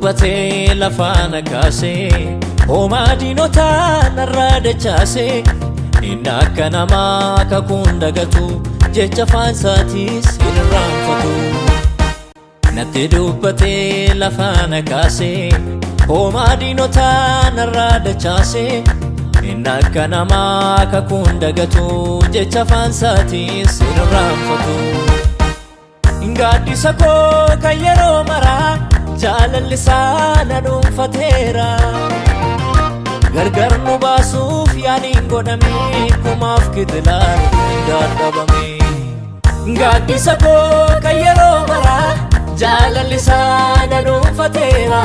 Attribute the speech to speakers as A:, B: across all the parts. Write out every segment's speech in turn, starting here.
A: dubbatee lafaana kaasee homaa diinotaa narraa dachaasee inni akka namaa kakuun dagatu jecha faansaatiis hin irraanfatu. Natti dubbatee lafaana kaasee homaa diinotaa narraa dachaasee inni akka namaa kakuun dagatu jecha faansaatiis hin irraanfatu. Gaaddisa koo kan yeroo maraa jaalallisaa na dhuunfateera. Gargar nu baasuuf yaaliin godhamee kumaaf kitilaan hin dadhabame. Gaaddisa koo kan yeroo maraa jaalallisaa na dhuunfateera.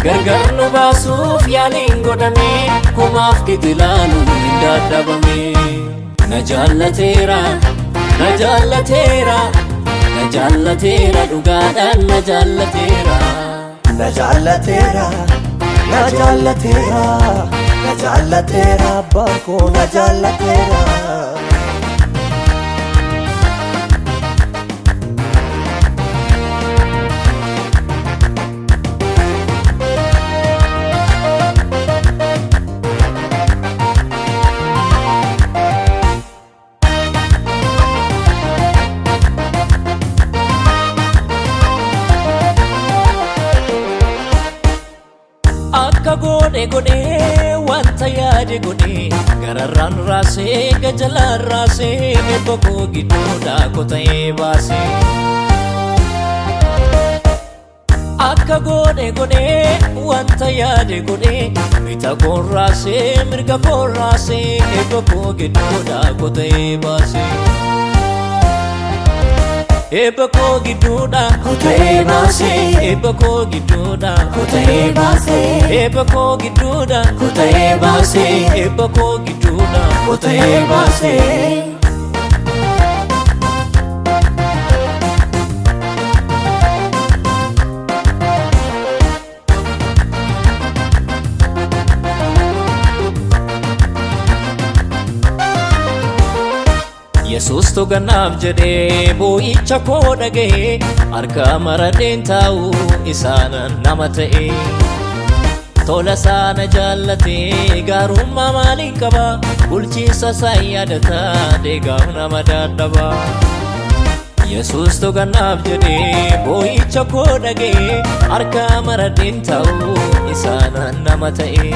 A: Gargar nu baasuuf yaaliin godhamee kumaaf kitilaan hin dadhabame. Na jaallateera, na jaallateera, na jaallateera dhugaadhaan na jaallateera.
B: Na jaallateera, na jaallateera, na jaallateera abbaan koo na jaallateera.
A: Akka godhe godhe wanta yaade godhe gararraan raasee gajalaan raasee eebba koo gidduudhaa kota'ee baasee. Akka godhe godhe wanta yaade godhe bita koon raasee mirga koon raasee eebba koo gidduudhaa kota'ee baasee. Eebba koo gidduudhaa
B: kota'ee baasee.
A: Eebba koo gidduudhaa
B: kota'ee baasee.
A: Eebba koo gidduudhaa
B: kota'ee baasee.
A: Eebba koo gidduudhaa
B: kota'ee baasee.
A: Yesuus toganaaf jedhee boo'icha koo dhaga'ee harka maradheen taa'u isaanan nama ta'e. Tola isaana jaallatee gaarummaa maaliin qaba bulchiinsa isaa yaadataa deegaaf nama dadhaba. Yesuus toganaaf jedhee boo'icha koo dhaga'ee harka maradheen taa'u isaanan nama ta'e.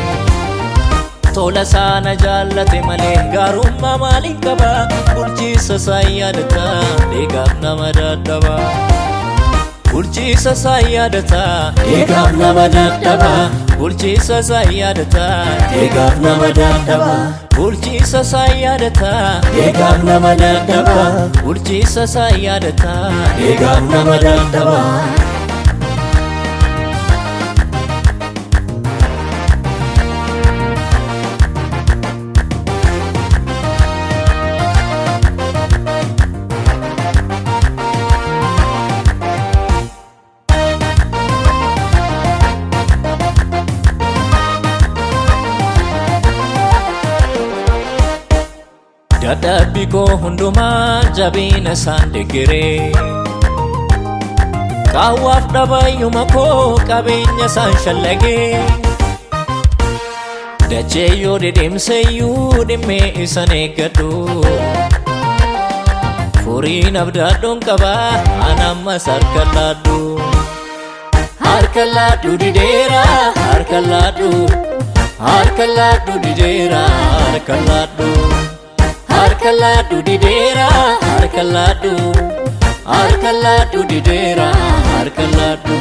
A: Tola isaana jaallate malee gaarummaa maaliin qaba bulchiinsa isaa yaadataa deegaaf nama dadhaba. Bulchiinsa isaa yaadataa
B: deegaaf nama dadhaba.
A: Bulchiinsa isaa yaadataa
B: deegaaf nama dadhaba.
A: Bulchiinsa isaa yaadataa
B: deegaaf nama dadhaba.
A: Bulchiinsa isaa yaadataa
B: deegaaf nama dadhaba.
A: Dadhabbii koo hundumaa jabeenya isaan deeggaree qaawwaaf dhabayyuma koo qabeenya isaan shallagee. Dachee yoo deddeemseyyuu dhimmee isan eeggadhu furiin abdaadhoon qaba anammas harka laadhu. Harka laadhu dideera harka laadhu, harka laadhu dideera harka laadhu. Harka laadhu dideera harka laadhu, harka laadhu dideera harka laadhu.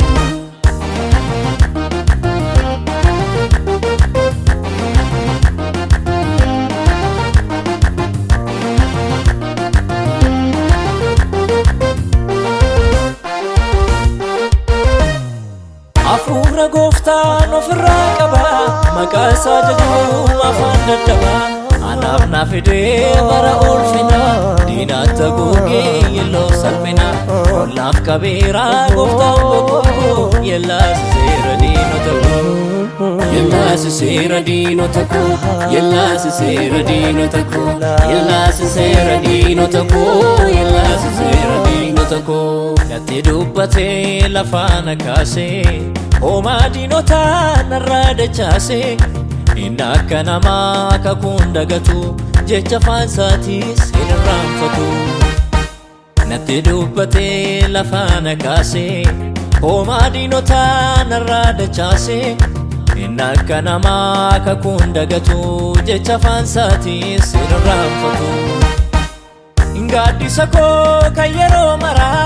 A: Hafuura gooftaan ofirraa qaba maqaa isaa jajuun afaan dadhaba. Ana naaf na fidee bara ulfina diinatta googee yelloo salphina ollaaf qabeeraa gooftaan boqoo yellaas seera diinota koo yellaas seera diinota koo yellaas seera diinota koo yellaas seera diinota koo yellaas seera diinota koo natti dubbatee lafaana kaasee homaa diinota narraa dachaasee inni akka namaa kakuun dagatu jecha faansaatiis hin irraanfatu natti dubbatee lafaana kaasee homaa diinota narraa dachaasee inni akka namaa kakuun dagatu jecha faansaatiis hin irraanfatu gaaddisa koo kan yeroo maraa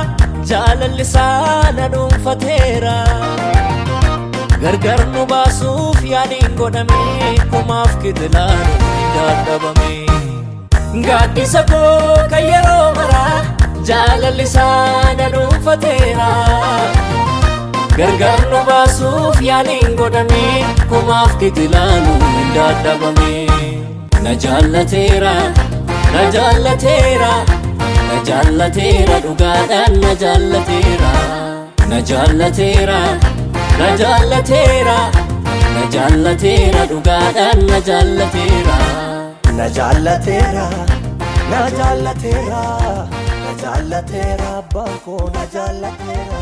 A: jaalallisaa na dhuunfateera gargar nu baasuuf yaadiin godhamee kumaaf kitilaanu hin dadhabame gaaddisa koo kan yeroo maraa jaalallisaa na dhuunfateera gargar nu baasuuf yaadiin godhamee kumaaf kitilaanu hin dadhabame na jaallateera na jaallateera na jaallateera dhugaadhaan na jaallateera na jaallateera na jaallateera na jaallateera dhugaadhaan na jaallateera
B: na jaallateera na jaallateera na jaallateera abbaan koo na jaallateera